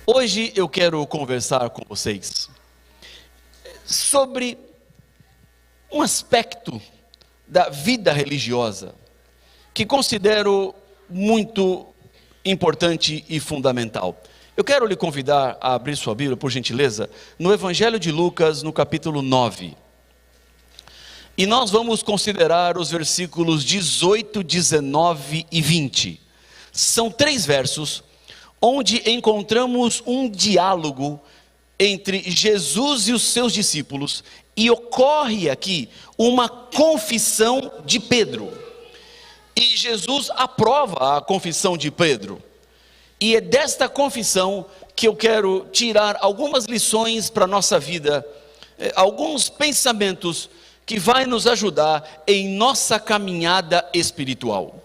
Hoje eu quero conversar com vocês sobre um aspecto da vida religiosa que considero muito importante e fundamental. Eu quero lhe convidar a abrir sua Bíblia, por gentileza, no Evangelho de Lucas, no capítulo 9. E nós vamos considerar os versículos 18, 19 e 20. São 3 versos onde encontramos um diálogo entre Jesus e os seus discípulos, e ocorre aqui uma confissão de Pedro, e Jesus aprova a confissão de Pedro, e é desta confissão que eu quero tirar algumas lições para a nossa vida, alguns pensamentos que vai nos ajudar em nossa caminhada espiritual.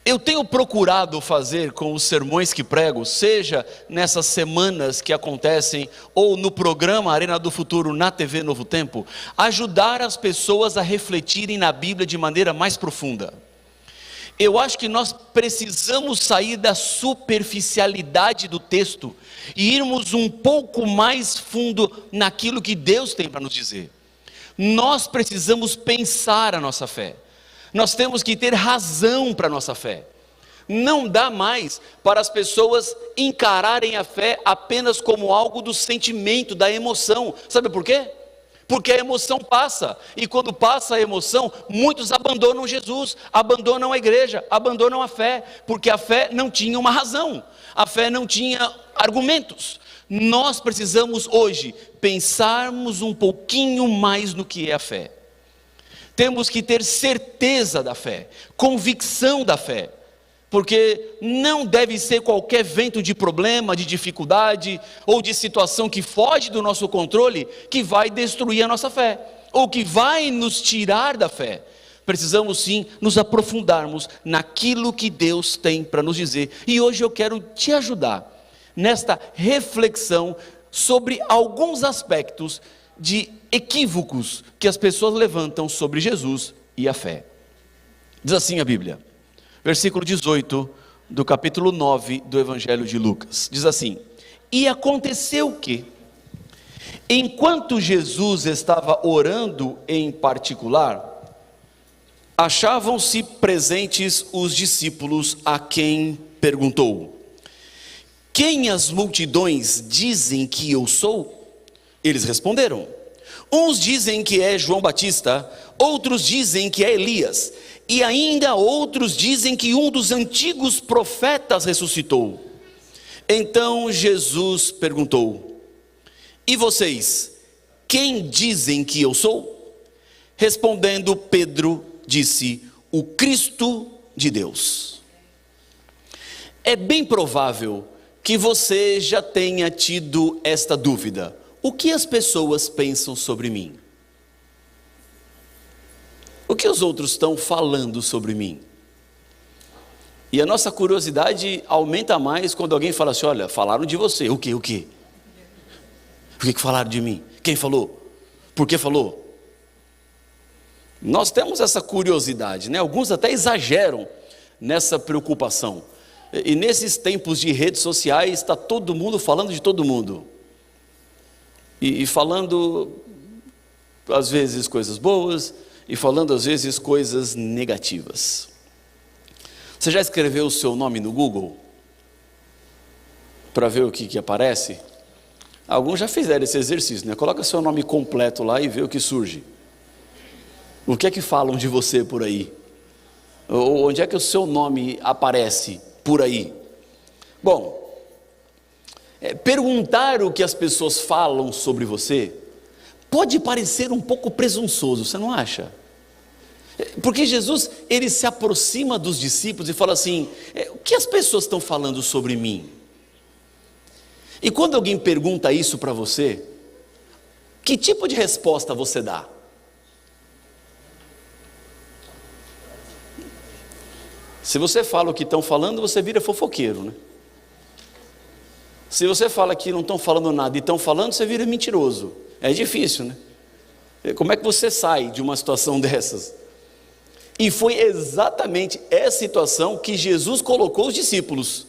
Eu tenho procurado fazer com os sermões que prego, seja nessas semanas que acontecem, ou no programa Arena do Futuro na TV Novo Tempo, ajudar as pessoas a refletirem na Bíblia de maneira mais profunda. Eu acho que nós precisamos sair da superficialidade do texto e irmos um pouco mais fundo naquilo que Deus tem para nos dizer. Nós precisamos pensar a nossa fé. Nós temos que ter razão para a nossa fé. Não dá mais para as pessoas encararem a fé apenas como algo do sentimento, da emoção. Sabe por quê? Porque a emoção passa, e quando passa a emoção, muitos abandonam Jesus, abandonam a igreja, abandonam a fé, porque a fé não tinha uma razão, a fé não tinha argumentos. Nós precisamos hoje pensarmos um pouquinho mais no que é a fé. Temos que ter certeza da fé, convicção da fé, porque não deve ser qualquer vento de problema, de dificuldade ou de situação que foge do nosso controle que vai destruir a nossa fé, ou que vai nos tirar da fé. Precisamos sim nos aprofundarmos naquilo que Deus tem para nos dizer, e hoje eu quero te ajudar nesta reflexão sobre alguns aspectos de equívocos que as pessoas levantam sobre Jesus e a fé. Diz assim a Bíblia, versículo 18 do capítulo 9 do Evangelho de Lucas, diz assim: e aconteceu que, enquanto Jesus estava orando em particular, achavam-se presentes os discípulos, a quem perguntou: quem as multidões dizem que eu sou? Eles responderam: uns dizem que é João Batista, outros dizem que é Elias, e ainda outros dizem que um dos antigos profetas ressuscitou. Então Jesus perguntou: e vocês, quem dizem que eu sou? Respondendo, Pedro disse: o Cristo de Deus. É bem provável que você já tenha tido esta dúvida: o que as pessoas pensam sobre mim? O que os outros estão falando sobre mim? E a nossa curiosidade aumenta mais quando alguém fala assim: olha, falaram de você. O quê? O que falaram de mim? Quem falou? Por que falou? Nós temos essa curiosidade, né? Alguns até exageram nessa preocupação. E nesses tempos de redes sociais, está todo mundo falando de todo mundo. E falando, às vezes, coisas boas, e falando, às vezes, coisas negativas. Você já escreveu o seu nome no Google? Para ver o que aparece? Alguns já fizeram esse exercício, né? Coloca seu nome completo lá e vê o que surge. O que é que falam de você por aí? Ou onde é que o seu nome aparece por aí? Bom, perguntar o que as pessoas falam sobre você pode parecer um pouco presunçoso, você não acha? Porque Jesus, ele se aproxima dos discípulos e fala assim: o que as pessoas estão falando sobre mim? E quando alguém pergunta isso para você, que tipo de resposta você dá? Se você fala o que estão falando, você vira fofoqueiro, né? Se você fala que não estão falando nada e estão falando, você vira mentiroso. É difícil, né? Como é que você sai de uma situação dessas? E foi exatamente essa situação que Jesus colocou os discípulos.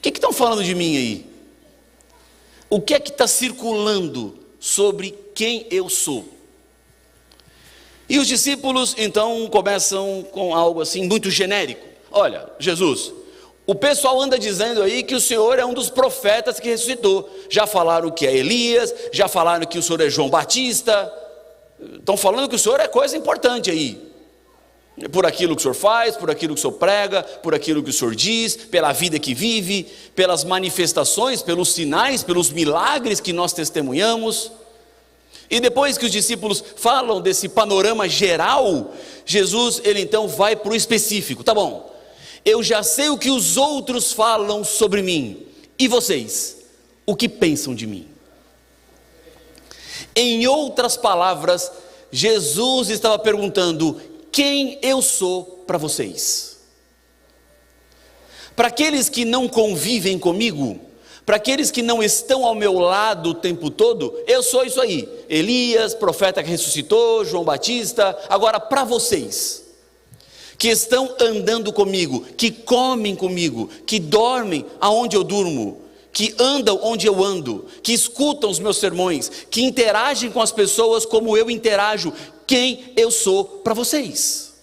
O que estão falando de mim aí? O que é que está circulando sobre quem eu sou? E os discípulos então começam com algo assim muito genérico. Olha, Jesus, o pessoal anda dizendo aí que o Senhor é um dos profetas que ressuscitou. Já falaram que é Elias, já falaram que o Senhor é João Batista. Estão falando que o Senhor é coisa importante aí. Por aquilo que o Senhor faz, por aquilo que o Senhor prega, por aquilo que o Senhor diz, pela vida que vive, pelas manifestações, pelos sinais, pelos milagres que nós testemunhamos. E depois que os discípulos falam desse panorama geral, Jesus, ele então vai para o específico. Tá bom, eu já sei o que os outros falam sobre mim. E vocês? O que pensam de mim? Em outras palavras, Jesus estava perguntando: quem eu sou para vocês? Para aqueles que não convivem comigo, para aqueles que não estão ao meu lado o tempo todo, eu sou isso aí, Elias, profeta que ressuscitou, João Batista. Agora, para vocês, que estão andando comigo, que comem comigo, que dormem aonde eu durmo, que andam onde eu ando, que escutam os meus sermões, que interagem com as pessoas como eu interajo, quem eu sou para vocês?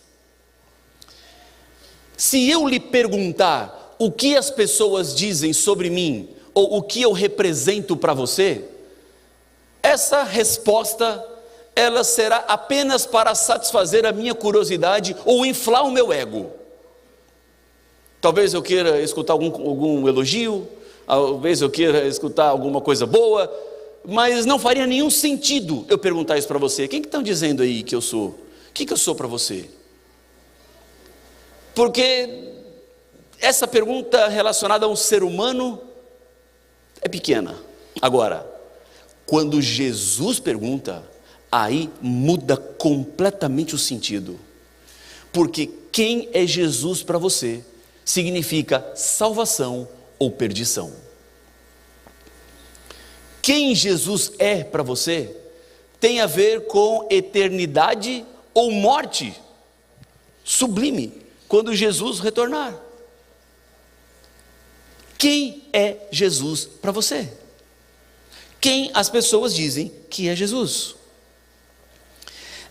Se eu lhe perguntar o que as pessoas dizem sobre mim, ou o que eu represento para você, essa resposta, ela será apenas para satisfazer a minha curiosidade ou inflar o meu ego. Talvez eu queira escutar algum elogio, talvez eu queira escutar alguma coisa boa, mas não faria nenhum sentido eu perguntar isso para você. Quem que estão dizendo aí que eu sou? O que eu sou para você? Porque essa pergunta relacionada a um ser humano é pequena. Agora, quando Jesus pergunta, aí muda completamente o sentido. Porque quem é Jesus para você significa salvação ou perdição. Quem Jesus é para você tem a ver com eternidade ou morte sublime, quando Jesus retornar. Quem é Jesus para você? Quem as pessoas dizem que é Jesus?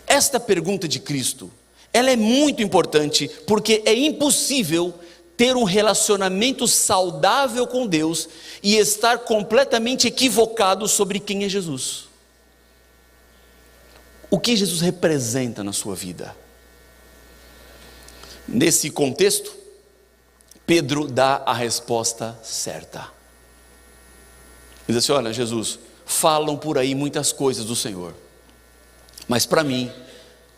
Esta pergunta de Cristo, ela é muito importante, porque é impossível ter um relacionamento saudável com Deus e estar completamente equivocado sobre quem é Jesus. O que Jesus representa na sua vida? Nesse contexto, Pedro dá a resposta certa. Diz assim: olha, Jesus, falam por aí muitas coisas do Senhor, mas para mim,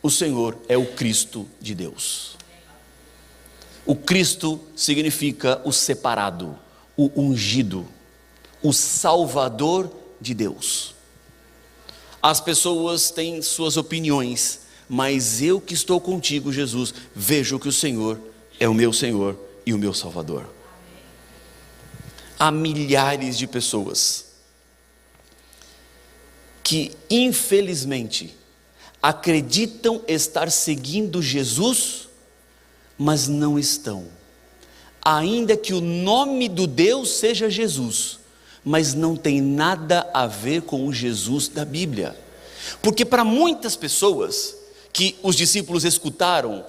o Senhor é o Cristo de Deus. O Cristo significa o separado, o ungido, o Salvador de Deus. As pessoas têm suas opiniões, mas eu que estou contigo, Jesus, vejo que o Senhor é o meu Senhor e o meu Salvador. Há milhares de pessoas que infelizmente acreditam estar seguindo Jesus, mas não estão. Ainda que o nome do Deus seja Jesus, mas não tem nada a ver com o Jesus da Bíblia. Porque para muitas pessoas que os discípulos escutaram,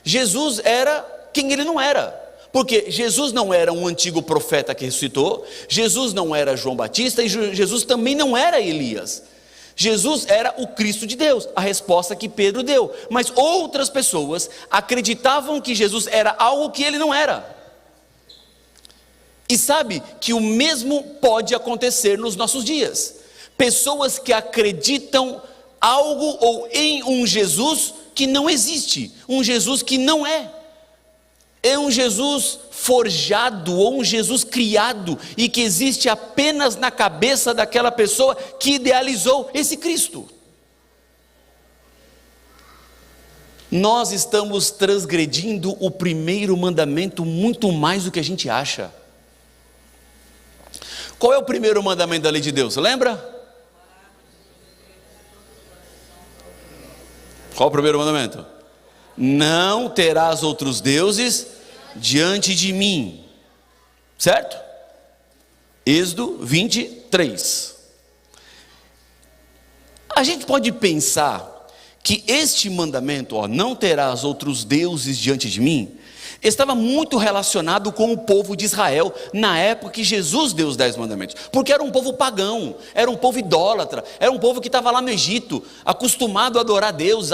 Jesus era quem ele não era. Porque Jesus não era um antigo profeta que ressuscitou, Jesus não era João Batista e Jesus também não era Elias. Jesus era o Cristo de Deus, a resposta que Pedro deu. Mas outras pessoas acreditavam que Jesus era algo que ele não era. E sabe que o mesmo pode acontecer nos nossos dias. Pessoas que acreditam algo ou em um Jesus que não existe, um Jesus que não é. É um Jesus forjado ou um Jesus criado e que existe apenas na cabeça daquela pessoa que idealizou esse Cristo. Nós estamos transgredindo o primeiro mandamento muito mais do que a gente acha. Qual é o primeiro mandamento da lei de Deus? Lembra? Qual é o primeiro mandamento? Não terás outros deuses diante de mim. Certo? Êxodo 23. A gente pode pensar que este mandamento, não terás outros deuses diante de mim, estava muito relacionado com o povo de Israel, na época que Jesus deu os 10 mandamentos, porque era um povo pagão, era um povo idólatra, era um povo que estava lá no Egito, acostumado a adorar Deus,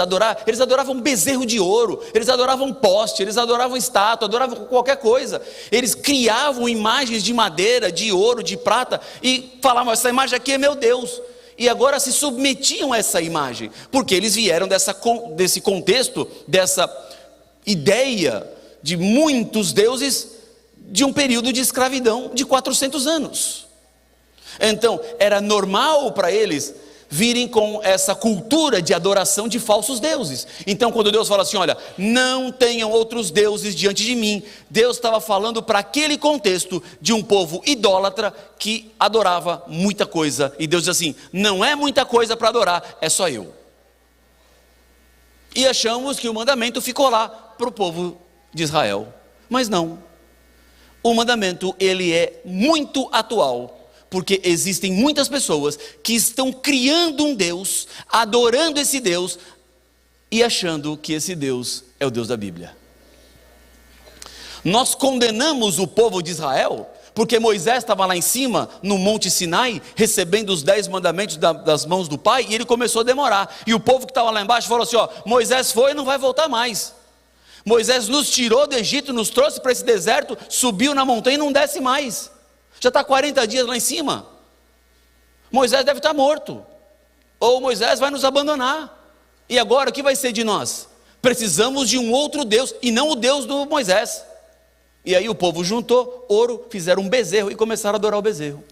eles adoravam bezerro de ouro, eles adoravam poste, eles adoravam estátua, adoravam qualquer coisa, eles criavam imagens de madeira, de ouro, de prata, e falavam, essa imagem aqui é meu Deus, e agora se submetiam a essa imagem, porque eles vieram desse contexto, dessa ideia de muitos deuses, de um período de escravidão de 400 anos. Então, era normal para eles virem com essa cultura de adoração de falsos deuses. Então, quando Deus fala assim, olha, não tenham outros deuses diante de mim, Deus estava falando para aquele contexto de um povo idólatra que adorava muita coisa. E Deus diz assim, não é muita coisa para adorar, é só eu. E achamos que o mandamento ficou lá para o povo de Israel, mas não. O mandamento, ele é muito atual, porque existem muitas pessoas que estão criando um Deus, adorando esse Deus e achando que esse Deus é o Deus da Bíblia. Nós condenamos o povo de Israel porque Moisés estava lá em cima, no Monte Sinai, recebendo os 10 mandamentos das mãos do Pai, e ele começou a demorar, e o povo que estava lá embaixo falou assim, Moisés foi e não vai voltar mais. Moisés nos tirou do Egito, nos trouxe para esse deserto, subiu na montanha e não desce mais. Já está 40 dias lá em cima. Moisés deve estar morto. Ou Moisés vai nos abandonar. E agora o que vai ser de nós? Precisamos de um outro Deus, e não o Deus do Moisés. E aí o povo juntou ouro, fizeram um bezerro e começaram a adorar o bezerro.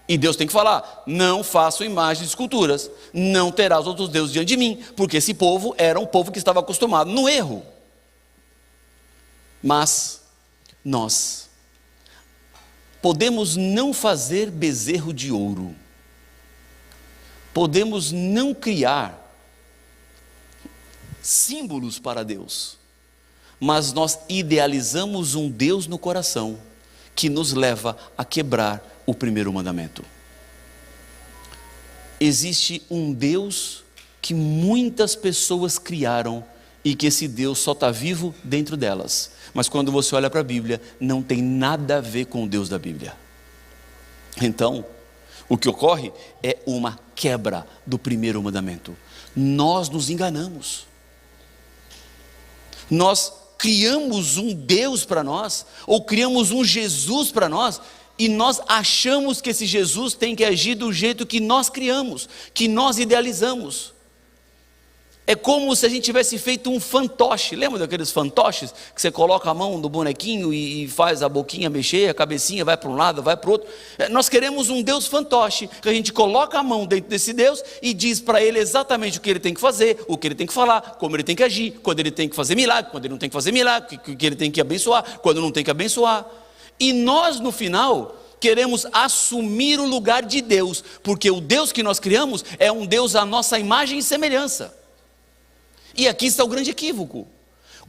E Deus tem que falar, não façam imagens de esculturas, não terás outros deuses diante de mim, porque esse povo era um povo que estava acostumado no erro. Mas nós podemos não fazer bezerro de ouro, podemos não criar símbolos para Deus, mas nós idealizamos um Deus no coração que nos leva a quebrar o primeiro mandamento. Existe um Deus que muitas pessoas criaram e que esse Deus só está vivo dentro delas. Mas quando você olha para a Bíblia, não tem nada a ver com o Deus da Bíblia. Então, o que ocorre é uma quebra do primeiro mandamento. Nós nos enganamos. Nós criamos um Deus para nós, ou criamos um Jesus para nós, e nós achamos que esse Jesus tem que agir do jeito que nós criamos, que nós idealizamos. É como se a gente tivesse feito um fantoche. Lembra daqueles fantoches que você coloca a mão no bonequinho e faz a boquinha mexer, a cabecinha vai para um lado, vai para o outro? Nós queremos um Deus fantoche, que a gente coloca a mão dentro desse Deus e diz para ele exatamente o que ele tem que fazer, o que ele tem que falar, como ele tem que agir, quando ele tem que fazer milagre, quando ele não tem que fazer milagre, o que ele tem que abençoar, quando não tem que abençoar. E nós no final queremos assumir o lugar de Deus, porque o Deus que nós criamos é um Deus à nossa imagem e semelhança. E aqui está o grande equívoco.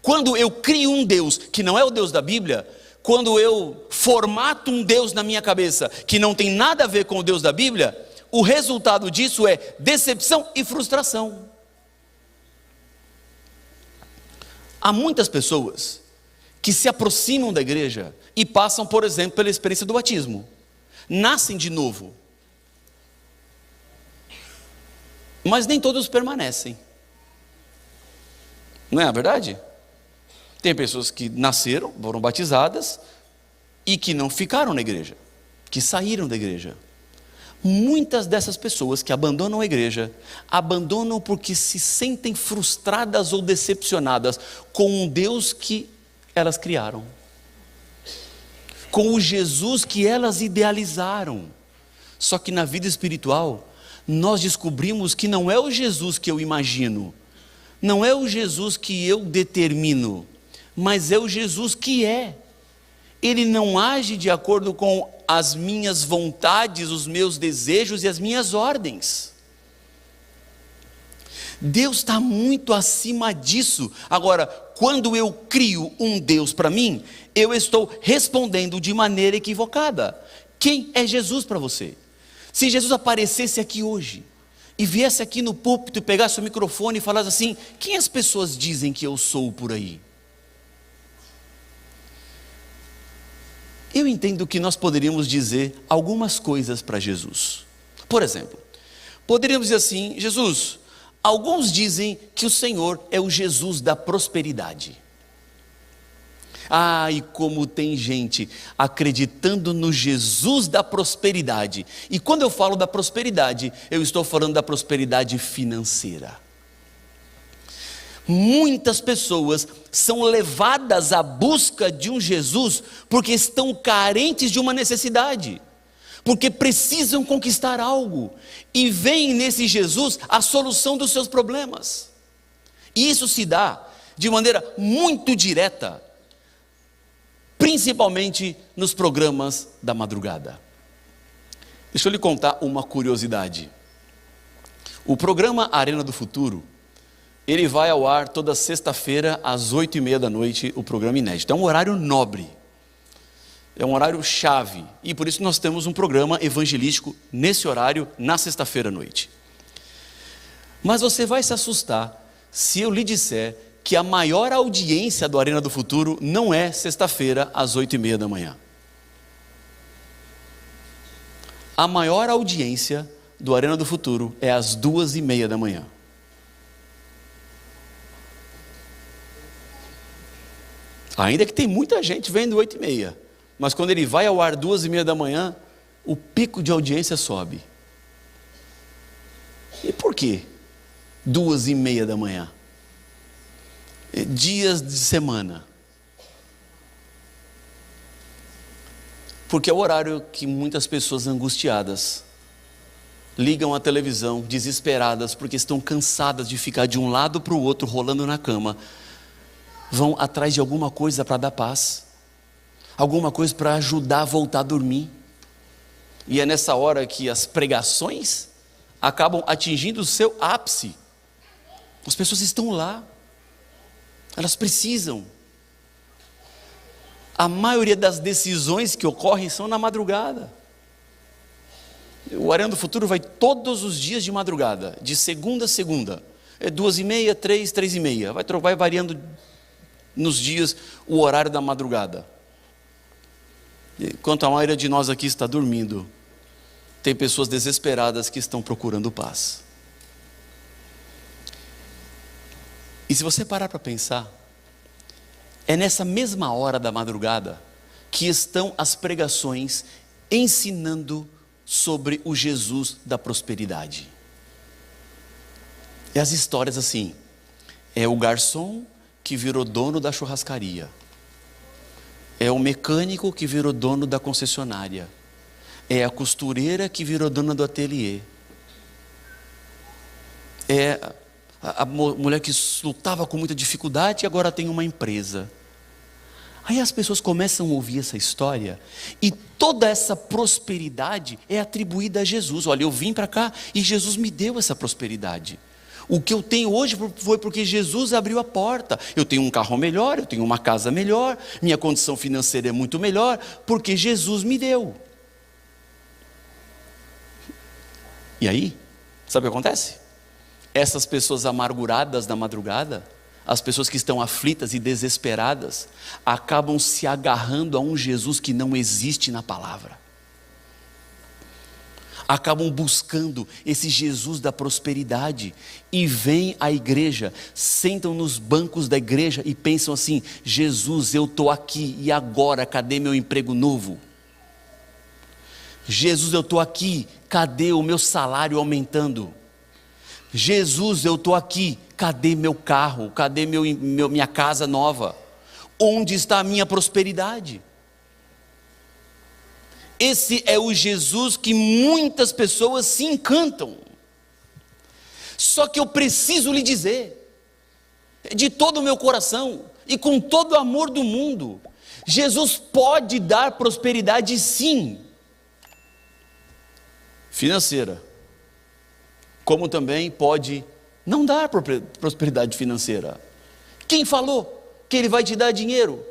Quando eu crio um Deus que não é o Deus da Bíblia, quando eu formato um Deus na minha cabeça que não tem nada a ver com o Deus da Bíblia, o resultado disso é decepção e frustração. Há muitas pessoas que se aproximam da igreja e passam, por exemplo, pela experiência do batismo. Nascem de novo. Mas nem todos permanecem. Não é a verdade? Tem pessoas que nasceram, foram batizadas e que não ficaram na igreja, que saíram da igreja. Muitas dessas pessoas que abandonam a igreja, abandonam porque se sentem frustradas ou decepcionadas com um Deus que elas criaram, com o Jesus que elas idealizaram. Só que na vida espiritual, nós descobrimos que não é o Jesus que eu imagino, não é o Jesus que eu determino, mas é o Jesus que é. Ele não age de acordo com as minhas vontades, os meus desejos e as minhas ordens. Deus está muito acima disso. Agora, quando eu crio um Deus para mim, eu estou respondendo de maneira equivocada. Quem é Jesus para você? Se Jesus aparecesse aqui hoje e viesse aqui no púlpito e pegasse o microfone e falasse assim: quem as pessoas dizem que eu sou por aí? Eu entendo que nós poderíamos dizer algumas coisas para Jesus. Por exemplo, poderíamos dizer assim: Jesus, alguns dizem que o Senhor é o Jesus da prosperidade. E como tem gente acreditando no Jesus da prosperidade. E quando eu falo da prosperidade, eu estou falando da prosperidade financeira. Muitas pessoas são levadas à busca de um Jesus porque estão carentes de uma necessidade, porque precisam conquistar algo, e veem nesse Jesus a solução dos seus problemas. E isso se dá de maneira muito direta, principalmente nos programas da madrugada. Deixa eu lhe contar uma curiosidade. O programa Arena do Futuro, ele vai ao ar toda sexta-feira às 8h30 da noite, o programa inédito. É um horário nobre, é um horário chave, e por isso nós temos um programa evangelístico nesse horário, na sexta-feira à noite. Mas você vai se assustar se eu lhe disser que a maior audiência do Arena do Futuro não é sexta-feira às 8h30 da manhã. A maior audiência do Arena do Futuro é às 2h30 da manhã. Ainda que tem muita gente vendo 8h30, mas quando ele vai ao ar 2h30 da manhã, o pico de audiência sobe. E por quê? 2h30 da manhã. Dias de semana. Porque é o horário que muitas pessoas angustiadas ligam a televisão, desesperadas, porque estão cansadas de ficar de um lado para o outro, rolando na cama. Vão atrás de alguma coisa para dar paz, alguma coisa para ajudar a voltar a dormir. E é nessa hora que as pregações acabam atingindo o seu ápice. As pessoas estão lá, elas precisam. A maioria das decisões que ocorrem são na madrugada. O Arena do Futuro vai todos os dias de madrugada, de segunda a segunda. É 2h30, 3, 3h30. Vai variando nos dias o horário da madrugada. Enquanto a maioria de nós aqui está dormindo, tem pessoas desesperadas que estão procurando paz. E se você parar para pensar, é nessa mesma hora da madrugada que estão as pregações ensinando sobre o Jesus da prosperidade. E as histórias assim: é o garçom que virou dono da churrascaria, é o mecânico que virou dono da concessionária, é a costureira que virou dona do ateliê, é a mulher que lutava com muita dificuldade e agora tem uma empresa. Aí as pessoas começam a ouvir essa história e toda essa prosperidade é atribuída a Jesus. Olha, eu vim para cá e Jesus me deu essa prosperidade. O que eu tenho hoje foi porque Jesus abriu a porta. Eu tenho um carro melhor, eu tenho uma casa melhor, minha condição financeira é muito melhor, porque Jesus me deu. E aí, sabe o que acontece? Essas pessoas amarguradas na madrugada, as pessoas que estão aflitas e desesperadas, acabam se agarrando a um Jesus que não existe na palavra. Acabam buscando esse Jesus da prosperidade e vêm à igreja, sentam nos bancos da igreja e pensam assim: Jesus, eu estou aqui, e agora, cadê meu emprego novo? Jesus, eu estou aqui, cadê o meu salário aumentando? Jesus, eu estou aqui, cadê meu carro? Cadê minha casa nova? Onde está a minha prosperidade? Esse é o Jesus que muitas pessoas se encantam. Só que eu preciso lhe dizer, de todo o meu coração e com todo o amor do mundo, Jesus pode dar prosperidade sim, financeira, como também pode não dar prosperidade financeira. Quem falou que Ele vai te dar dinheiro?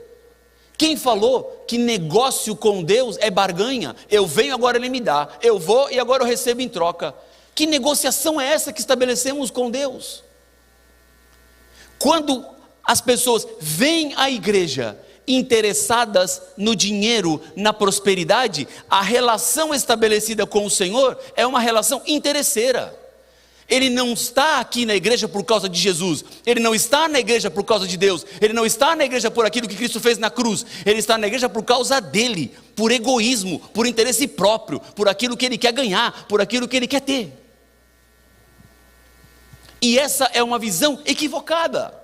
Quem falou que negócio com Deus é barganha? Eu venho, agora Ele me dá. Eu vou e agora eu recebo em troca. Que negociação é essa que estabelecemos com Deus? Quando as pessoas vêm à igreja interessadas no dinheiro, na prosperidade, a relação estabelecida com o Senhor é uma relação interesseira. Ele não está aqui na igreja por causa de Jesus, ele não está na igreja por causa de Deus, ele não está na igreja por aquilo que Cristo fez na cruz, ele está na igreja por causa dele, por egoísmo, por interesse próprio, por aquilo que ele quer ganhar, por aquilo que ele quer ter. E essa é uma visão equivocada.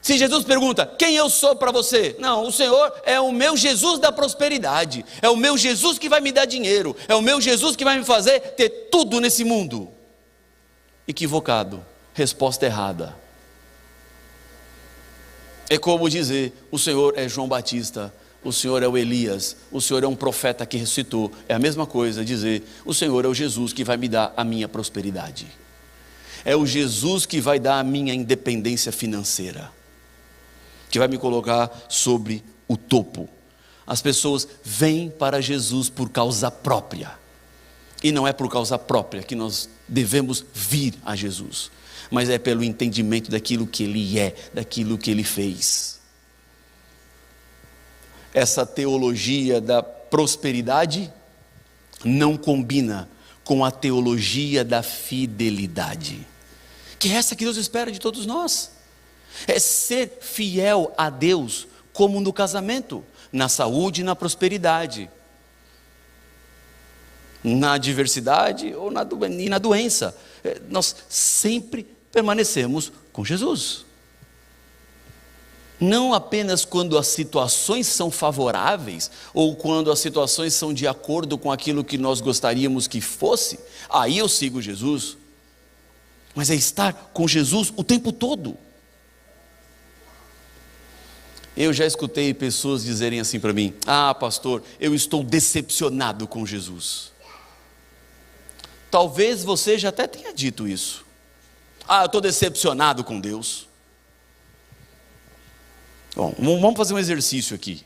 Se Jesus pergunta, quem eu sou para você? Não, o Senhor é o meu Jesus da prosperidade, é o meu Jesus que vai me dar dinheiro, é o meu Jesus que vai me fazer ter tudo nesse mundo. Equivocado, resposta errada. É como dizer, o Senhor é João Batista, o Senhor é o Elias, o Senhor é um profeta que ressuscitou. É a mesma coisa dizer, o Senhor é o Jesus que vai me dar a minha prosperidade. É o Jesus que vai dar a minha independência financeira, que vai me colocar sobre o topo. As pessoas vêm para Jesus por causa própria, e não é por causa própria que nós devemos vir a Jesus, mas é pelo entendimento daquilo que Ele é, daquilo que Ele fez. Essa teologia da prosperidade não combina com a teologia da fidelidade, que é essa que Deus espera de todos nós. É ser fiel a Deus, como no casamento, na saúde e na prosperidade, na adversidade ou e na doença. Nós sempre permanecemos com Jesus. Não apenas quando as situações são favoráveis, ou quando as situações são de acordo com aquilo que nós gostaríamos que fosse, aí eu sigo Jesus, mas é estar com Jesus o tempo todo. Eu já escutei pessoas dizerem assim para mim, pastor, eu estou decepcionado com Jesus. Talvez você já até tenha dito isso. Eu estou decepcionado com Deus. Bom, vamos fazer um exercício aqui.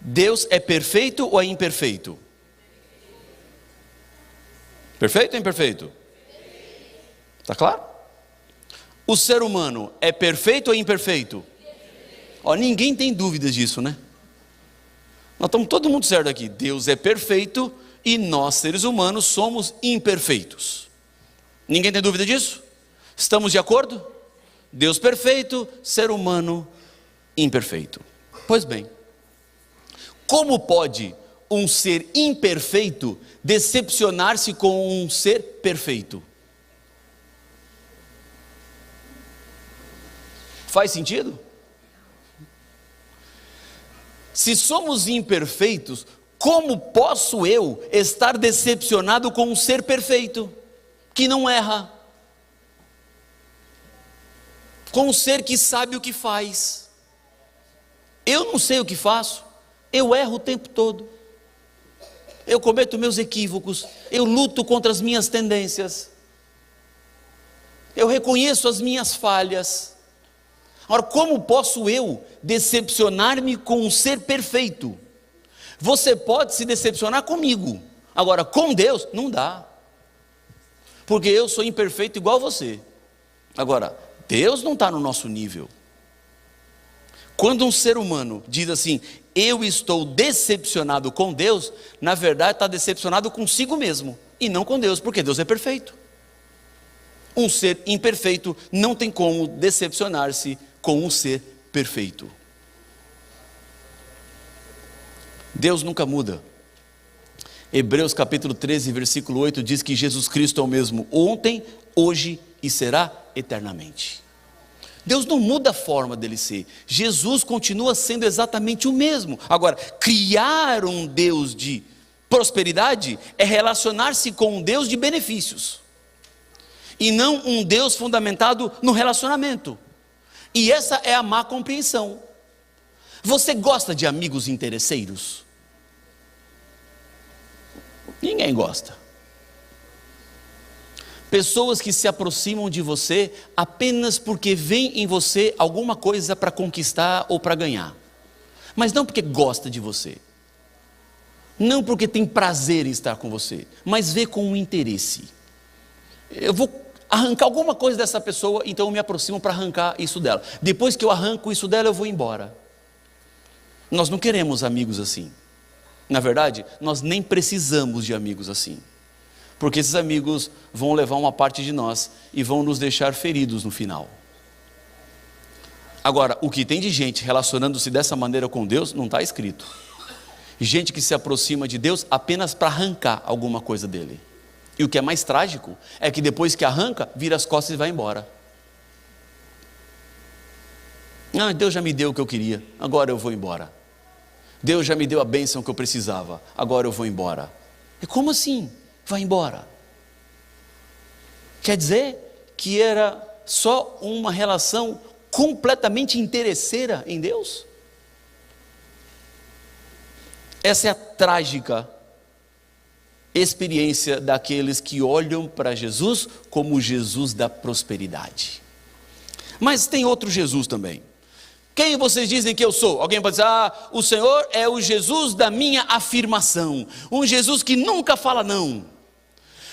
Deus é perfeito ou é imperfeito? Perfeito ou imperfeito? Está claro? O ser humano é perfeito ou imperfeito? Ninguém tem dúvidas disso, né? Nós estamos todo mundo certo aqui. Deus é perfeito e nós, seres humanos, somos imperfeitos. Ninguém tem dúvida disso? Estamos de acordo? Deus perfeito, ser humano imperfeito. Pois bem, como pode um ser imperfeito decepcionar-se com um ser perfeito? Faz sentido? Se somos imperfeitos, como posso eu estar decepcionado com um ser perfeito, que não erra, com um ser que sabe o que faz? Eu não sei o que faço, eu erro o tempo todo, eu cometo meus equívocos, eu luto contra as minhas tendências, eu reconheço as minhas falhas. Ora, como posso eu decepcionar-me com um ser perfeito? Você pode se decepcionar comigo, agora com Deus não dá, porque eu sou imperfeito igual você. Agora, Deus não está no nosso nível. Quando um ser humano diz assim, eu estou decepcionado com Deus, na verdade está decepcionado consigo mesmo, e não com Deus, porque Deus é perfeito. Um ser imperfeito não tem como decepcionar-se com um ser perfeito. Deus nunca muda. Hebreus capítulo 13, versículo 8 diz que Jesus Cristo é o mesmo ontem, hoje e será eternamente. Deus não muda a forma dele ser. Jesus continua sendo exatamente o mesmo. Agora, criar um Deus de prosperidade é relacionar-se com um Deus de benefícios, e não um Deus fundamentado no relacionamento. E essa é a má compreensão. Você gosta de amigos interesseiros? Ninguém gosta. Pessoas que se aproximam de você apenas porque veem em você alguma coisa para conquistar ou para ganhar. Mas não porque gosta de você, não porque tem prazer em estar com você, mas vê com um interesse. Eu vou arrancar alguma coisa dessa pessoa, então eu me aproximo para arrancar isso dela. Depois que eu arranco isso dela, eu vou embora. Nós não queremos amigos assim. Na verdade, nós nem precisamos de amigos assim, porque esses amigos vão levar uma parte de nós e vão nos deixar feridos no final. Agora, o que tem de gente relacionando-se dessa maneira com Deus, não está escrito. Gente que se aproxima de Deus apenas para arrancar alguma coisa dele. E o que é mais trágico, é que depois que arranca, vira as costas e vai embora. Deus já me deu o que eu queria, agora eu vou embora. Deus já me deu a bênção que eu precisava, agora eu vou embora. E como assim? Vai embora? Quer dizer que era só uma relação completamente interesseira em Deus? Essa é a trágica experiência daqueles que olham para Jesus como o Jesus da prosperidade. Mas tem outro Jesus também. Quem vocês dizem que eu sou? Alguém pode dizer, o Senhor é o Jesus da minha afirmação, um Jesus que nunca fala não,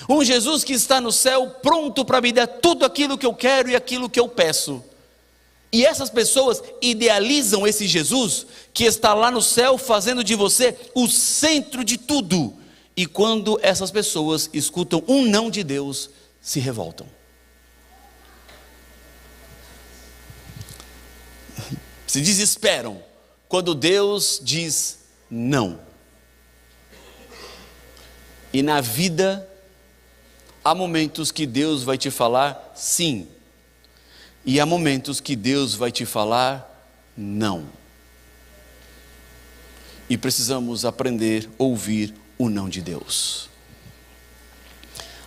um Jesus que está no céu pronto para me dar tudo aquilo que eu quero e aquilo que eu peço. E essas pessoas idealizam esse Jesus que está lá no céu fazendo de você o centro de tudo. E quando essas pessoas escutam um não de Deus, se revoltam. Se desesperam quando Deus diz não. E na vida há momentos que Deus vai te falar sim, e há momentos que Deus vai te falar não. E precisamos aprender a ouvir o não de Deus.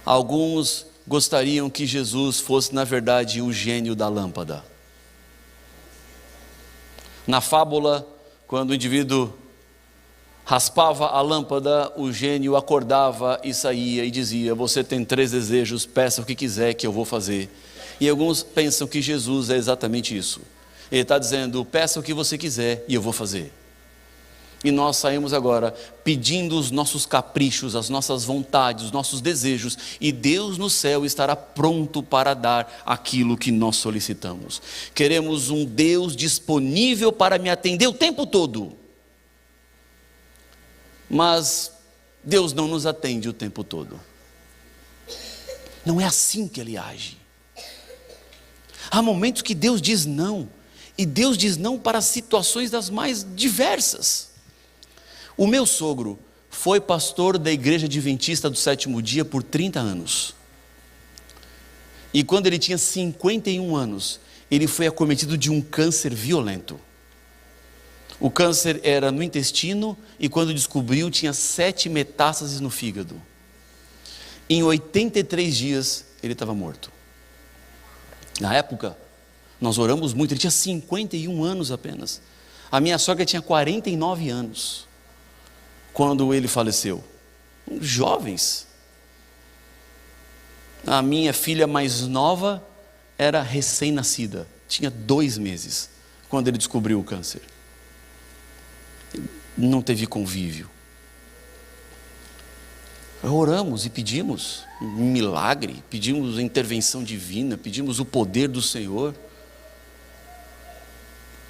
Alguns gostariam que Jesus fosse, na verdade, o gênio da lâmpada. Na fábula, quando o indivíduo raspava a lâmpada, o gênio acordava e saía e dizia, você tem 3 desejos, peça o que quiser que eu vou fazer. E alguns pensam que Jesus é exatamente isso. Ele está dizendo, peça o que você quiser e eu vou fazer. E nós saímos agora pedindo os nossos caprichos, as nossas vontades, os nossos desejos, e Deus no céu estará pronto para dar aquilo que nós solicitamos. Queremos um Deus disponível para me atender o tempo todo. Mas Deus não nos atende o tempo todo. Não é assim que Ele age. Há momentos que Deus diz não, e Deus diz não para situações das mais diversas. O meu sogro foi pastor da Igreja Adventista do Sétimo Dia por 30 anos. E quando ele tinha 51 anos, ele foi acometido de um câncer violento. O câncer era no intestino e quando descobriu tinha 7 metástases no fígado. Em 83 dias ele estava morto. Na época, nós oramos muito, ele tinha 51 anos apenas. A minha sogra tinha 49 anos. Quando ele faleceu, jovens. A minha filha mais nova era recém-nascida, tinha 2 meses, quando ele descobriu o câncer. Não teve convívio. Oramos e pedimos um milagre, pedimos a intervenção divina, pedimos o poder do Senhor.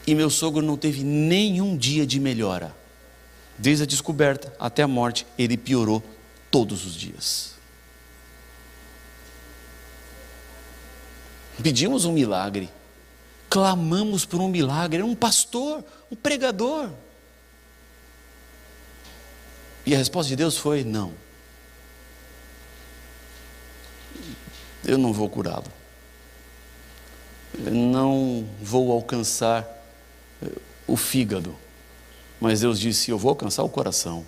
E meu sogro não teve nenhum dia de melhora. Desde a descoberta até a morte, ele piorou todos os dias. Pedimos um milagre, clamamos por um milagre, era um pastor, um pregador. E a resposta de Deus foi não. Eu não vou curá-lo. Eu não vou alcançar o fígado. Mas Deus disse, eu vou alcançar o coração.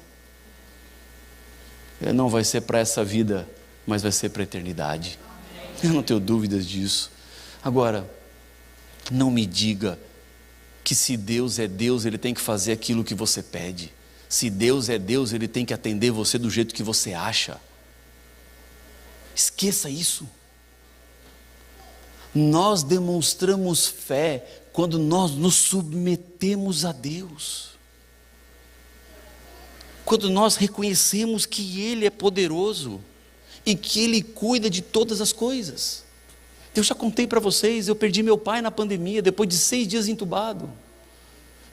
Não vai ser para essa vida, mas vai ser para a eternidade. Eu não tenho dúvidas disso. Agora, não me diga que se Deus é Deus, Ele tem que fazer aquilo que você pede. Se Deus é Deus, Ele tem que atender você do jeito que você acha. Esqueça isso. Nós demonstramos fé quando nós nos submetemos a Deus. quando nós reconhecemos que Ele é poderoso e que Ele cuida de todas as coisas. Eu já contei para vocês, eu perdi meu pai na pandemia, depois de 6 dias entubado,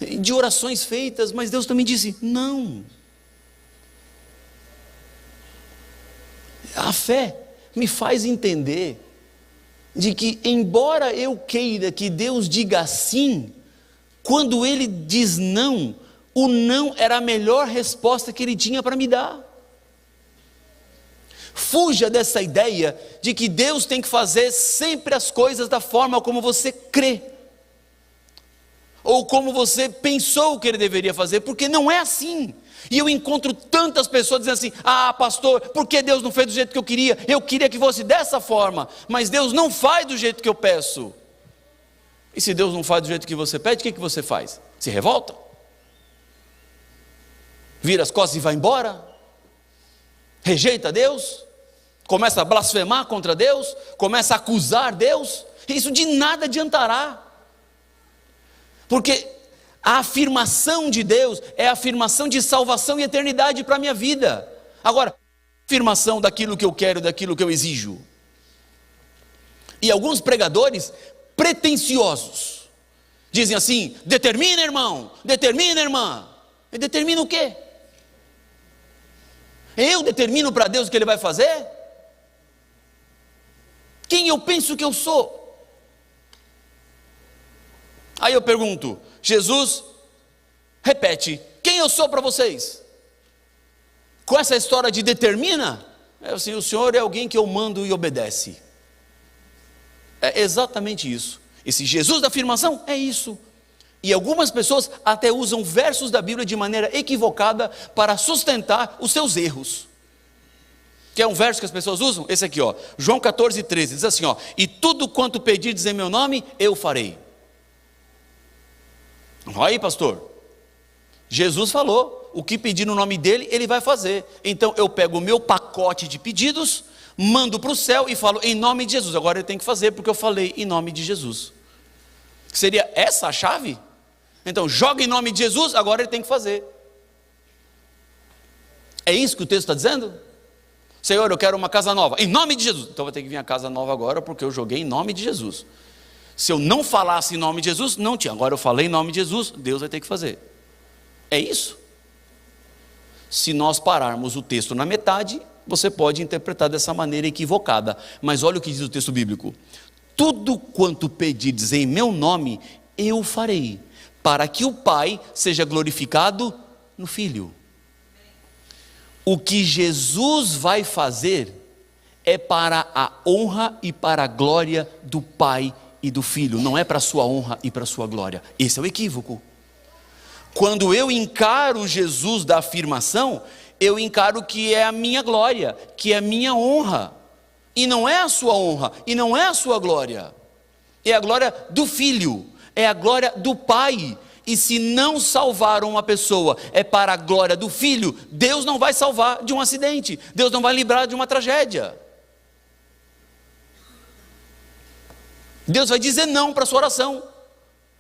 de orações feitas, mas Deus também disse, não. A fé me faz entender de que, embora eu queira que Deus diga sim, quando Ele diz não, o não era a melhor resposta que Ele tinha para me dar. Fuja dessa ideia de que Deus tem que fazer sempre as coisas da forma como você crê, ou como você pensou que Ele deveria fazer, porque não é assim. E eu encontro tantas pessoas dizendo assim, pastor, por que Deus não fez do jeito que eu queria que fosse dessa forma, mas Deus não faz do jeito que eu peço. E se Deus não faz do jeito que você pede, o que você faz? Se revolta? Vira as costas e vai embora? Rejeita Deus? Começa a blasfemar contra Deus? Começa a acusar Deus? Isso de nada adiantará, porque a afirmação de Deus é a afirmação de salvação e eternidade para a minha vida. Agora, a afirmação daquilo que eu quero, daquilo que eu exijo. E alguns pregadores pretensiosos dizem assim, determina irmão, determina irmã. E determina o quê? Eu determino para Deus o que Ele vai fazer? Quem eu penso que eu sou? Aí eu pergunto, Jesus, repete, quem eu sou para vocês? Com essa história de determina, assim, o Senhor é alguém que eu mando e obedece. É exatamente isso. Esse Jesus da afirmação é isso. E algumas pessoas até usam versos da Bíblia de maneira equivocada para sustentar os seus erros. Quer um verso que as pessoas usam? Esse aqui, ó, João 14,13, diz assim, ó, e tudo quanto pedirdes em meu nome, eu farei. Olha aí, pastor, Jesus falou, o que pedir no nome dele, Ele vai fazer. Então eu pego o meu pacote de pedidos, mando para o céu e falo em nome de Jesus. Agora Ele tem que fazer porque eu falei em nome de Jesus. Seria essa a chave? Então joga em nome de Jesus, agora Ele tem que fazer. É isso que o texto está dizendo? Senhor, eu quero uma casa nova, em nome de Jesus. Então vai ter que vir a casa nova agora, porque eu joguei em nome de Jesus. Se eu não falasse em nome de Jesus, não tinha. Agora eu falei em nome de Jesus, Deus vai ter que fazer. É isso? Se nós pararmos o texto na metade, você pode interpretar dessa maneira equivocada. Mas olha o que diz o texto bíblico. Tudo quanto pedirdes em meu nome, eu farei, para que o Pai seja glorificado no Filho. O que Jesus vai fazer é para a honra e para a glória do Pai e do Filho, não é para a sua honra e para a sua glória. Esse é o equívoco. Quando eu encaro Jesus da afirmação, eu encaro que é a minha glória, que é a minha honra, e não é a sua honra, e não é a sua glória, é a glória do Filho, é a glória do Pai. E se não salvar uma pessoa é para a glória do Filho, Deus não vai salvar de um acidente, Deus não vai livrar de uma tragédia. Deus vai dizer não para a sua oração.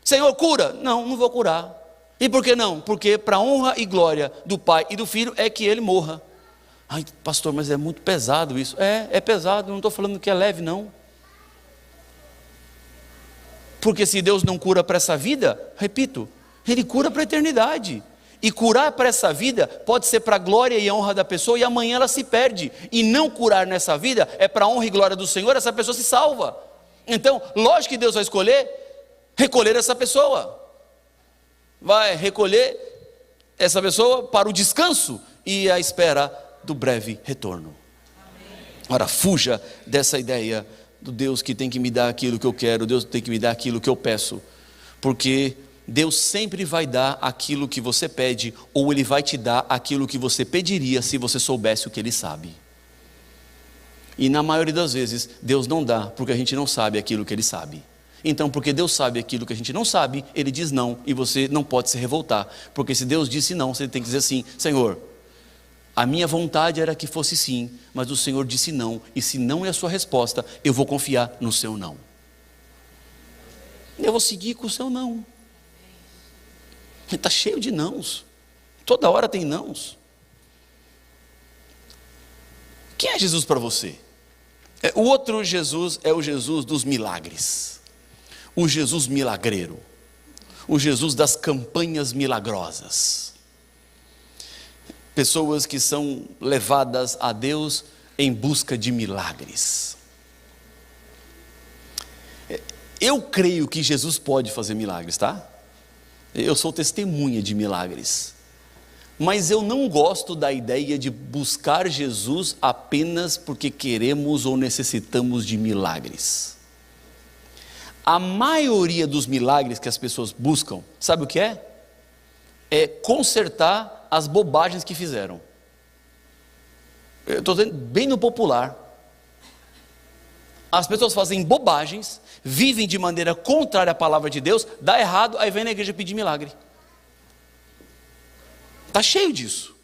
Senhor, cura? Não, não vou curar. E por que não? Porque para a honra e glória do Pai e do Filho é que Ele morra. Ai, pastor, mas é muito pesado isso. É pesado, não estou falando que é leve não. Porque se Deus não cura para essa vida, repito, Ele cura para a eternidade. E curar para essa vida pode ser para a glória e a honra da pessoa, e amanhã ela se perde. E não curar nessa vida é para a honra e glória do Senhor, essa pessoa se salva. Então, lógico que Deus vai escolher recolher essa pessoa. Vai recolher essa pessoa para o descanso e a espera do breve retorno. Ora, fuja dessa ideia do Deus que tem que me dar aquilo que eu quero, Deus tem que me dar aquilo que eu peço, porque Deus sempre vai dar aquilo que você pede, ou Ele vai te dar aquilo que você pediria se você soubesse o que Ele sabe. E na maioria das vezes Deus não dá porque a gente não sabe aquilo que Ele sabe. Então, porque Deus sabe aquilo que a gente não sabe, Ele diz não, e você não pode se revoltar, porque se Deus disse não, você tem que dizer sim. Senhor, a minha vontade era que fosse sim, mas o Senhor disse não, e se não é a sua resposta, eu vou confiar no seu não. Eu vou seguir com o seu não. Ele está cheio de nãos, toda hora tem nãos. Quem é Jesus para você? O outro Jesus é o Jesus dos milagres, o Jesus milagreiro, o Jesus das campanhas milagrosas. Pessoas que são levadas a Deus em busca de milagres. Eu creio que Jesus pode fazer milagres, tá? Eu sou testemunha de milagres. Mas eu não gosto da ideia de buscar Jesus apenas porque queremos ou necessitamos de milagres. A maioria dos milagres que as pessoas buscam, sabe o que é? É consertar as bobagens que fizeram. Eu estou dizendo bem no popular. As pessoas fazem bobagens, vivem de maneira contrária à palavra de Deus, dá errado, aí vem na igreja pedir milagre. Está cheio disso.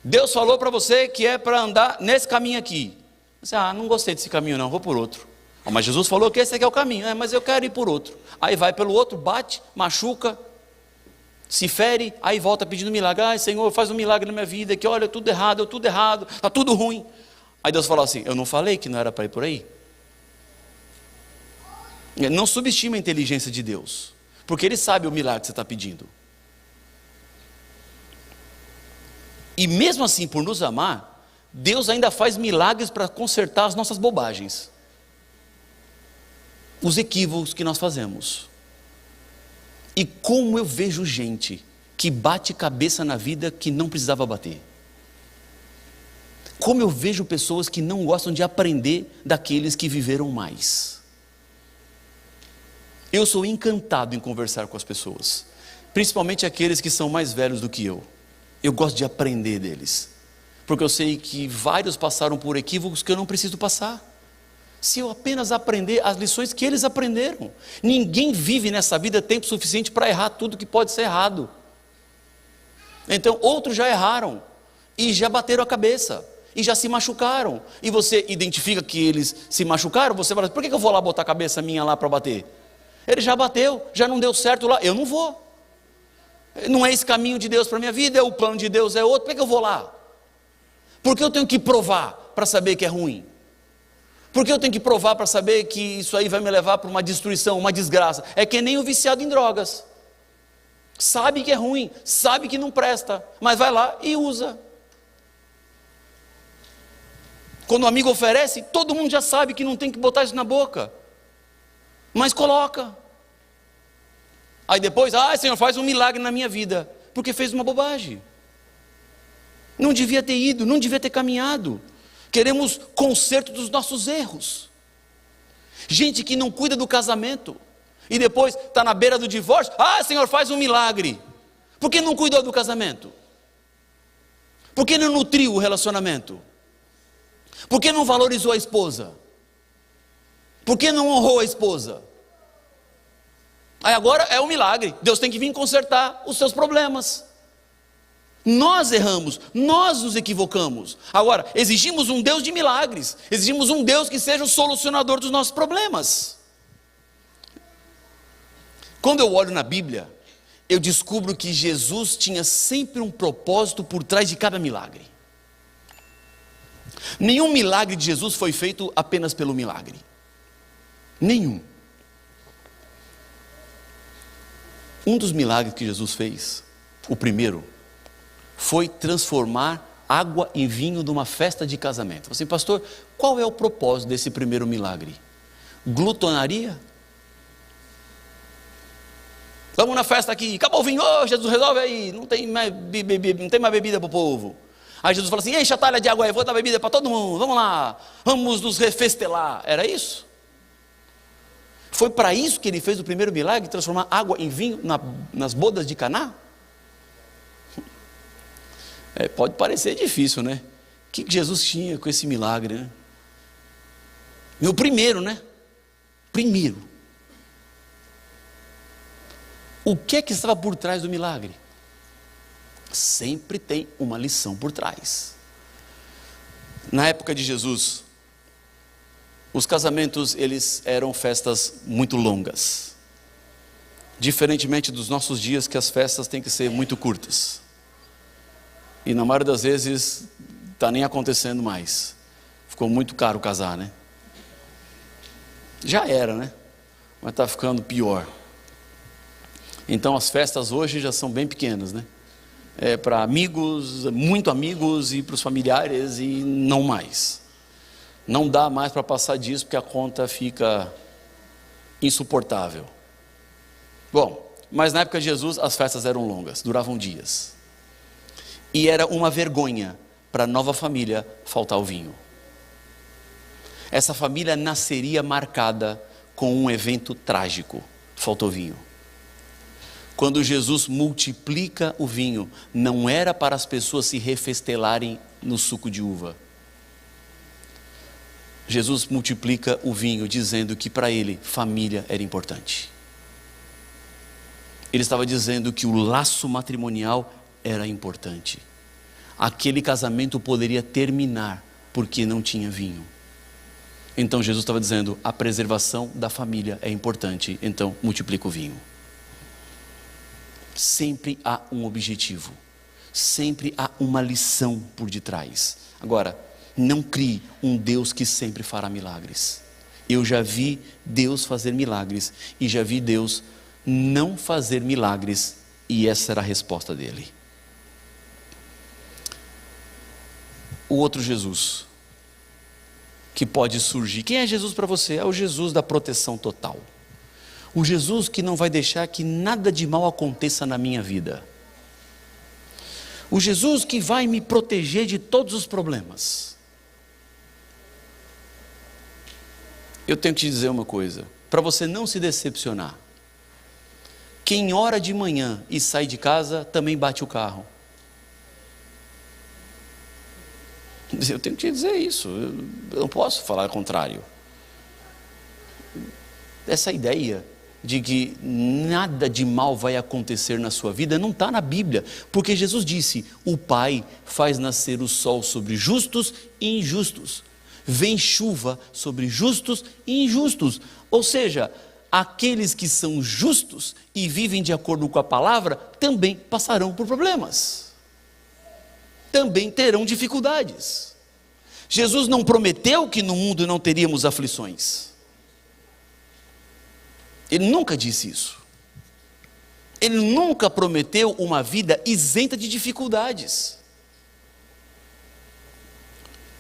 Deus falou para você que é para andar nesse caminho aqui. Você, não gostei desse caminho não, vou por outro. Mas Jesus falou que esse aqui é o caminho, mas eu quero ir por outro. Aí vai pelo outro, bate, machuca, se fere, aí volta pedindo milagre. Ai Senhor, faz um milagre na minha vida, que olha, tudo errado, está tudo ruim. Aí Deus falou assim, eu não falei que não era para ir por aí? Não subestima a inteligência de Deus, porque Ele sabe o milagre que você está pedindo. E mesmo assim, por nos amar, Deus ainda faz milagres para consertar as nossas bobagens, os equívocos que nós fazemos. E como eu vejo gente que bate cabeça na vida que não precisava bater. Como eu vejo pessoas que não gostam de aprender daqueles que viveram mais. Eu sou encantado em conversar com as pessoas, principalmente aqueles que são mais velhos do que eu. Eu gosto de aprender deles, porque eu sei que vários passaram por equívocos que eu não preciso passar. Se eu apenas aprender as lições que eles aprenderam. Ninguém vive nessa vida tempo suficiente para errar tudo que pode ser errado. Então outros já erraram, e já bateram a cabeça, e já se machucaram, e você identifica que eles se machucaram, você fala, por que eu vou lá botar a cabeça minha lá para bater? Ele já bateu, já não deu certo lá, eu não vou. Não é esse caminho de Deus para a minha vida, o plano de Deus é outro, por que eu vou lá? Porque eu tenho que provar para saber que é ruim? Porque eu tenho que provar para saber que isso aí vai me levar para uma destruição, uma desgraça? É que nem o viciado em drogas, sabe que é ruim, sabe que não presta, mas vai lá e usa. Quando o amigo oferece, todo mundo já sabe que não tem que botar isso na boca, mas coloca. Aí depois, Senhor, faz um milagre na minha vida, porque fez uma bobagem. Não devia ter ido, não devia ter caminhado. Queremos conserto dos nossos erros. Gente que não cuida do casamento, e depois está na beira do divórcio, Senhor, faz um milagre. Por que não cuidou do casamento? Por que não nutriu o relacionamento? Por que não valorizou a esposa? Por que não honrou a esposa? Aí agora é um milagre, Deus tem que vir consertar os seus problemas. Nós erramos, nós nos equivocamos. Agora, exigimos um Deus de milagres, exigimos um Deus que seja o solucionador dos nossos problemas. Quando eu olho na Bíblia, eu descubro que Jesus tinha sempre um propósito por trás de cada milagre. Nenhum milagre de Jesus foi feito apenas pelo milagre. Nenhum. Um dos milagres que Jesus fez, o primeiro, foi transformar água em vinho numa festa de casamento. Assim, pastor, qual é o propósito desse primeiro milagre? Glutonaria? Vamos na festa aqui, acabou o vinho, Jesus resolve aí, não tem mais bebida para o povo. Aí Jesus fala assim, enche a talha de água aí, vou dar bebida para todo mundo, vamos lá, vamos nos refestelar. Era isso? Foi para isso que ele fez o primeiro milagre, transformar água em vinho nas bodas de Caná? Pode parecer difícil, né? O que Jesus tinha com esse milagre, né? E o primeiro, né? Primeiro. O que é que estava por trás do milagre? Sempre tem uma lição por trás. Na época de Jesus, os casamentos, eles eram festas muito longas. Diferentemente dos nossos dias, que as festas têm que ser muito curtas. E na maioria das vezes, está nem acontecendo mais. Ficou muito caro casar, né? Já era, né? Mas está ficando pior. Então as festas hoje já são bem pequenas, né? Para amigos, muito amigos, e para os familiares, e não mais. Não dá mais para passar disso, porque a conta fica insuportável. Bom, mas na época de Jesus as festas eram longas, duravam dias. E era uma vergonha para a nova família faltar o vinho. Essa família nasceria marcada com um evento trágico: faltou vinho. Quando Jesus multiplica o vinho, não era para as pessoas se refestelarem no suco de uva. Jesus multiplica o vinho dizendo que para ele família era importante. Ele estava dizendo que o laço matrimonial era importante. Aquele casamento poderia terminar porque não tinha vinho. Então Jesus estava dizendo: a preservação da família é importante, então multiplica o vinho. Sempre há um objetivo, sempre há uma lição por detrás. Agora, não crie um Deus que sempre fará milagres. Eu já vi Deus fazer milagres e já vi Deus não fazer milagres, e essa era a resposta dele. O outro Jesus que pode surgir. Quem é Jesus para você? É o Jesus da proteção total. O Jesus que não vai deixar que nada de mal aconteça na minha vida. O Jesus que vai me proteger de todos os problemas. Eu tenho que te dizer uma coisa, para você não se decepcionar. Quem ora de manhã e sai de casa, também bate o carro. Eu tenho que te dizer isso, eu não posso falar o contrário. Essa ideia de que nada de mal vai acontecer na sua vida não está na Bíblia, porque Jesus disse: o Pai faz nascer o sol sobre justos e injustos, vem chuva sobre justos e injustos. Ou seja, aqueles que são justos e vivem de acordo com a palavra também passarão por problemas, também terão dificuldades. Jesus não prometeu que no mundo não teríamos aflições. Ele nunca disse isso. Ele nunca prometeu uma vida isenta de dificuldades.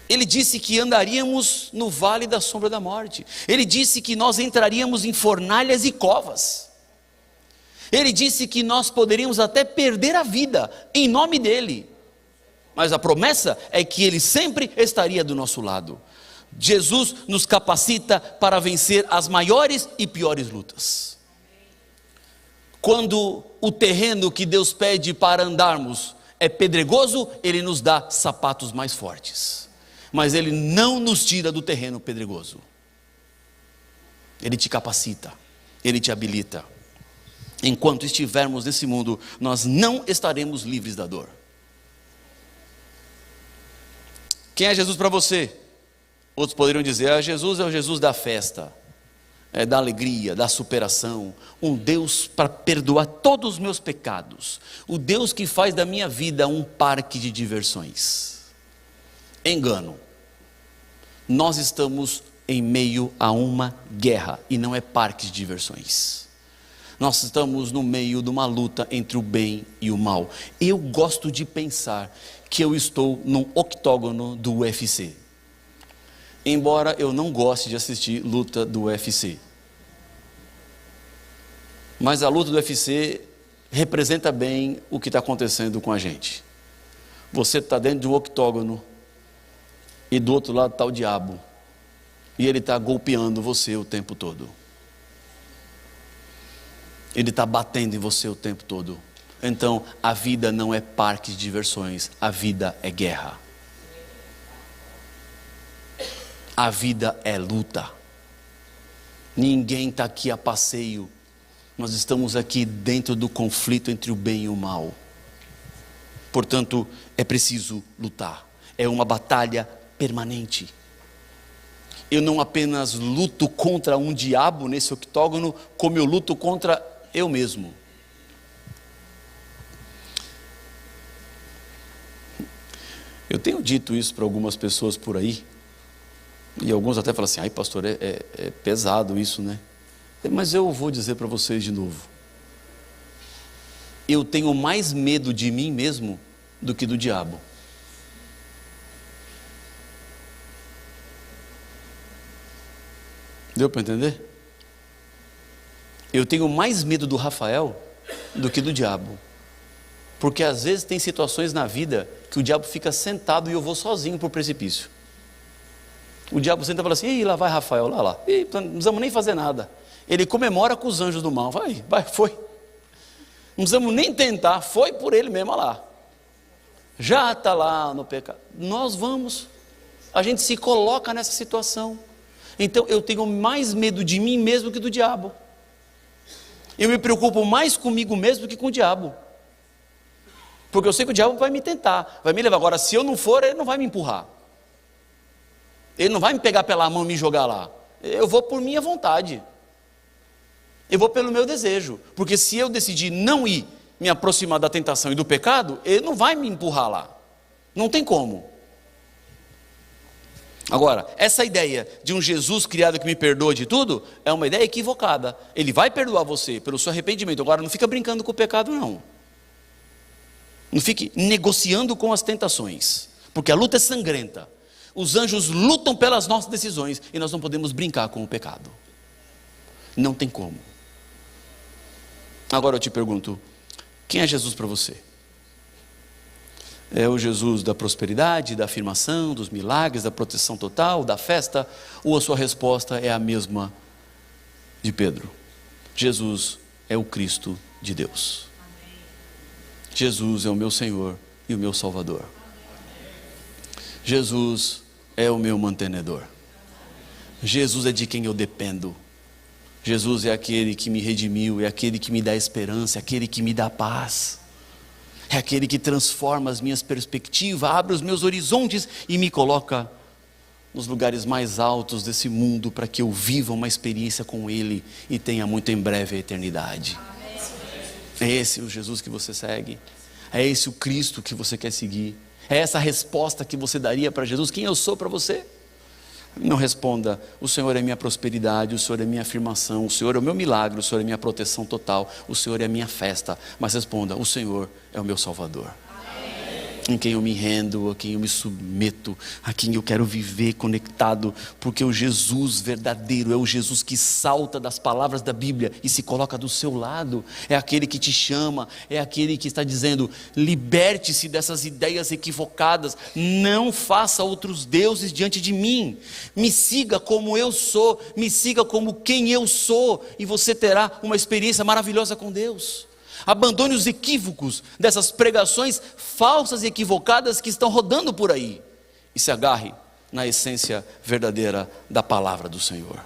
Ele disse que andaríamos no vale da sombra da morte. Ele disse que nós entraríamos em fornalhas e covas. Ele disse que nós poderíamos até perder a vida em nome dele. Mas a promessa é que ele sempre estaria do nosso lado. Jesus nos capacita para vencer as maiores e piores lutas. Quando o terreno que Deus pede para andarmos é pedregoso, Ele nos dá sapatos mais fortes. Mas Ele não nos tira do terreno pedregoso. Ele te capacita, Ele te habilita. Enquanto estivermos nesse mundo, nós não estaremos livres da dor. Quem é Jesus para você? Outros poderiam dizer: Jesus é o Jesus da festa, da alegria, da superação, um Deus para perdoar todos os meus pecados, o Deus que faz da minha vida um parque de diversões. Engano. Nós estamos em meio a uma guerra, e não é parque de diversões. Nós estamos no meio de uma luta entre o bem e o mal. Eu gosto de pensar que eu estou num octógono do UFC. Embora eu não goste de assistir luta do UFC. Mas a luta do UFC representa bem o que está acontecendo com a gente. Você está dentro de um octógono e do outro lado está o diabo. E ele está golpeando você o tempo todo. Ele está batendo em você o tempo todo. Então a vida não é parque de diversões, a vida é guerra. A vida é luta. Ninguém está aqui a passeio. Nós estamos aqui dentro do conflito entre o bem e o mal. Portanto, é preciso lutar. É uma batalha permanente. Eu não apenas luto contra um diabo nesse octógono, como eu luto contra eu mesmo. Eu tenho dito isso para algumas pessoas por aí, e alguns até falam assim: ai pastor, é pesado isso, né? Mas eu vou dizer para vocês de novo: eu tenho mais medo de mim mesmo do que do diabo. Deu para entender? Eu tenho mais medo do Rafael do que do diabo. Porque às vezes tem situações na vida que o diabo fica sentado e eu vou sozinho para o precipício. O diabo senta e fala assim: ih, lá vai Rafael, lá. Ih, não precisamos nem fazer nada. Ele comemora com os anjos do mal. Vai, foi. Não precisamos nem tentar, foi por ele mesmo, olha lá. Já está lá no pecado. Nós vamos. A gente se coloca nessa situação. Então eu tenho mais medo de mim mesmo que do diabo. Eu me preocupo mais comigo mesmo do que com o diabo. Porque eu sei que o diabo vai me tentar, vai me levar. Agora, se eu não for, ele não vai me empurrar. Ele não vai me pegar pela mão e me jogar lá. Eu vou por minha vontade. Eu vou pelo meu desejo. Porque se eu decidir não ir me aproximar da tentação e do pecado, ele não vai me empurrar lá. Não tem como. Agora, essa ideia de um Jesus criado que me perdoa de tudo, é uma ideia equivocada. Ele vai perdoar você pelo seu arrependimento. Agora, não fica brincando com o pecado, não. Não fique negociando com as tentações, porque a luta é sangrenta. Os anjos lutam pelas nossas decisões e nós não podemos brincar com o pecado. Não tem como. Agora eu te pergunto: quem é Jesus para você? É o Jesus da prosperidade, da afirmação, dos milagres, da proteção total, da festa? Ou a sua resposta é a mesma de Pedro? Jesus é o Cristo de Deus. Jesus é o meu Senhor e o meu Salvador. Jesus é o meu mantenedor. Jesus é de quem eu dependo. Jesus é aquele que me redimiu, é aquele que me dá esperança, é aquele que me dá paz. É aquele que transforma as minhas perspectivas, abre os meus horizontes e me coloca nos lugares mais altos desse mundo para que eu viva uma experiência com Ele e tenha muito em breve a eternidade. É esse o Jesus que você segue? É esse o Cristo que você quer seguir? É essa a resposta que você daria para Jesus? Quem eu sou para você? Não responda: o Senhor é minha prosperidade, o Senhor é minha afirmação, o Senhor é o meu milagre, o Senhor é minha proteção total, o Senhor é a minha festa. Mas responda: o Senhor é o meu Salvador, em quem eu me rendo, a quem eu me submeto, a quem eu quero viver conectado, porque o Jesus verdadeiro é o Jesus que salta das palavras da Bíblia e se coloca do seu lado. É aquele que te chama, é aquele que está dizendo: liberte-se dessas ideias equivocadas, não faça outros deuses diante de mim, me siga como eu sou, me siga como quem eu sou, e você terá uma experiência maravilhosa com Deus. Abandone os equívocos dessas pregações falsas e equivocadas que estão rodando por aí, e se agarre na essência verdadeira da palavra do Senhor.